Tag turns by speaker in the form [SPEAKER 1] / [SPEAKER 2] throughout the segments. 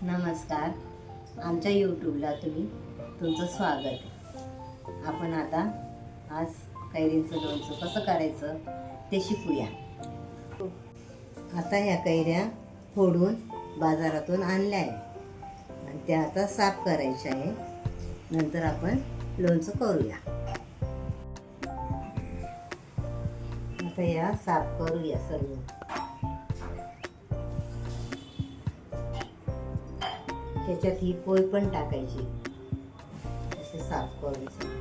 [SPEAKER 1] नमस्कार. आमच्या यूट्यूबला तुमचं स्वागत आहे. आपण आता आज कैरींचं लोणचं कसं करायचं ते शिकूया. आता ह्या कैऱ्या फोडून बाजारातून आणल्या आहे आणि त्या आता साफ करायच्या आहे. नंतर आपण लोणचं करूया. आता या साफ करूया सर्व. त्याच्यात ही पोळी पण टाकायची. असे साफ करायचं.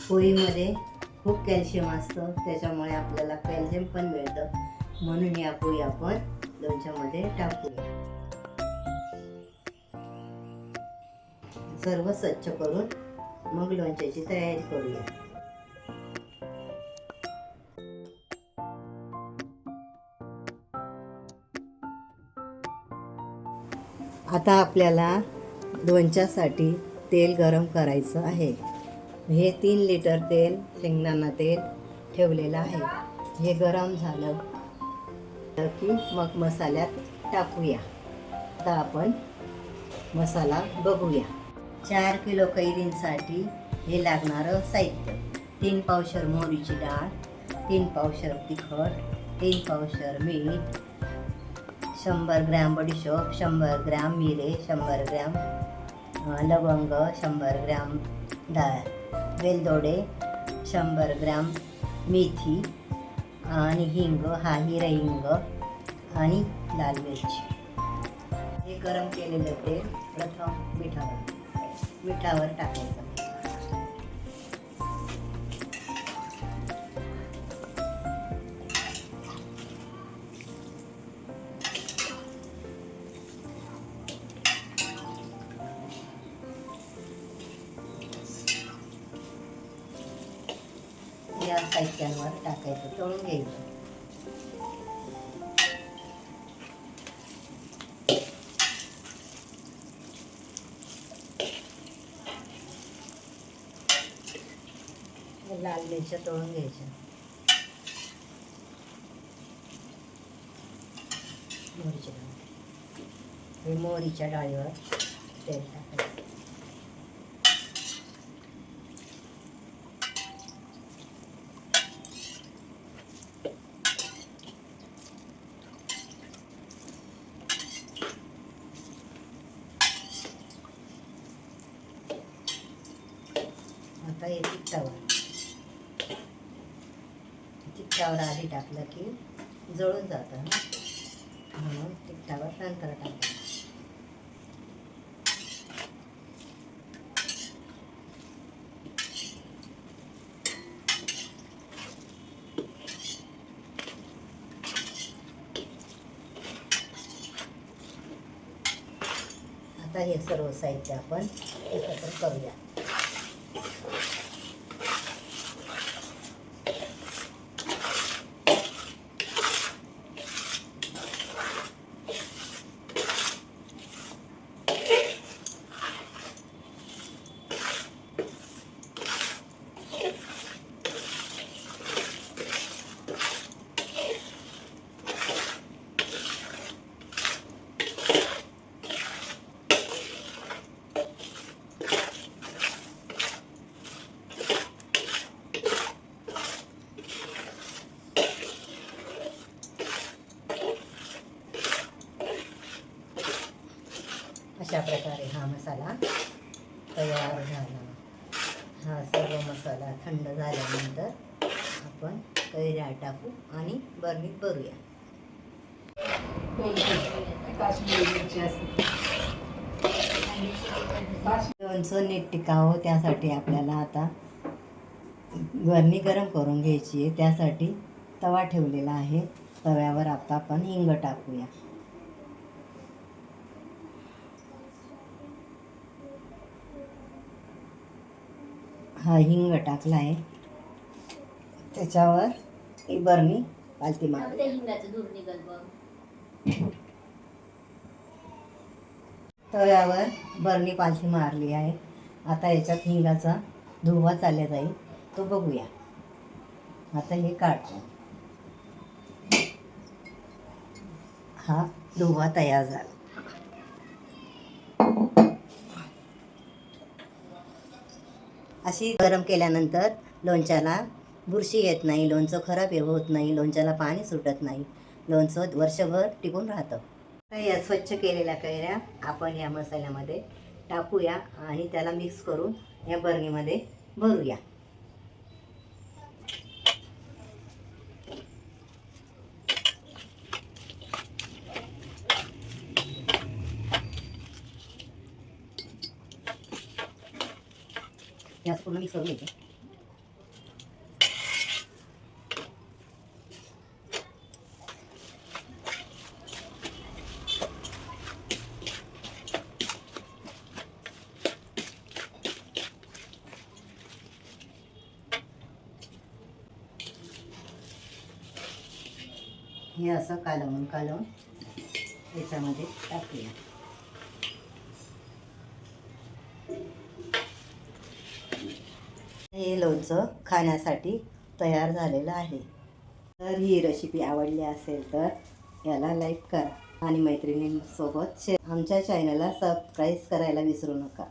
[SPEAKER 1] पोळीमध्ये खूप कॅल्शियम असतं, त्याच्यामुळे आपल्याला कॅल्शियम पण मिळतं. म्हणून या पोळी आपण लोणच्यामध्ये टाकूया. सर्व स्वच्छ करून मग लोणच्याची तयारी करूया. आता आपल्याला लोणच्यासाठी तेल गरम करायचं आहे. हे 3 लिटर तेल, शेंगदाणा तेल ठेवलेलं आहे. हे गरम झालं की मग मसाल्यात टाकूया. आता आपण मसाला बघूया. 4 किलो कैरींसाठी हे लागणारं साहित्य: 3 पावशर मोहरीची डाळ, 3 पावशर तिखट, 3 पावशर मीठ, 100 ग्रॅम बडीशोप, 100 ग्रॅम मिरे, 100 ग्रॅम लवंग, 100 ग्रॅम वेलदोडे, 100 ग्रॅम मेथी आणि हिंग, हा हिरा हिंग आणि लाल मिरची. हे गरम केलेलं तेल प्रथम मिठावर टाकायचं. या साहित्यांवर टाकायचं, तळून घ्यायचं. लाल मिरच्या तळून घ्यायच्या. मोहरीच्या डाळीवर तेल टाकायचं. आता हे तिखटावर आधी टाकलं की जळून जातं ना, म्हणून तिखटावर नंतर टाकायचं. आता हे सर्व साहित्य आपण एकत्र करूया. अशा प्रकारे हा मसाला तयार झाला. हा सर्व मसाला थंड झाल्यानंतर आपण कैऱ्या टाकू आणि बरणीत भरूया. लोणचं नीट टिकावं त्यासाठी आपल्याला आता बरणी गरम करून घ्यायची आहे. त्यासाठी तवा ठेवलेला आहे. तव्यावर आता आपण हिंग टाकूया. हा हिंग टाकला आहे. त्याच्यावर ही बरणी पालती मारली. तव्यावर बरणी पालथी मारली आहे. आता याच्यात हिंगाचा धुवा चालला जाईल, तो बघूया. आता हे काढतो. हा दुवा तयार झाला. अशी गरम केल्यानंतर लोणच्याला बुरशी येत नाही, लोणचं खराब होत नाही, लोणच्याला पाणी सुटत नाही, लोणचं वर्षभर टिकून राहतं. तर या स्वच्छ केलेल्या कैऱ्या आपण या मसाल्यामध्ये टाकूया आणि त्याला मिक्स करून या बरणीमध्ये भरूया. गॅस पूर्ण मिक्स करून घ्यायचे. हे असं कालवून याच्यामध्ये टाकूया. हे लोणचं खाण्यासाठी तयार झालेलं आहे. तर ही रेसिपी आवडली असेल तर याला लाईक करा आणि मैत्रिणींसोबत शेअर. आमच्या चॅनलला सबस्क्राईब करायला विसरू नका.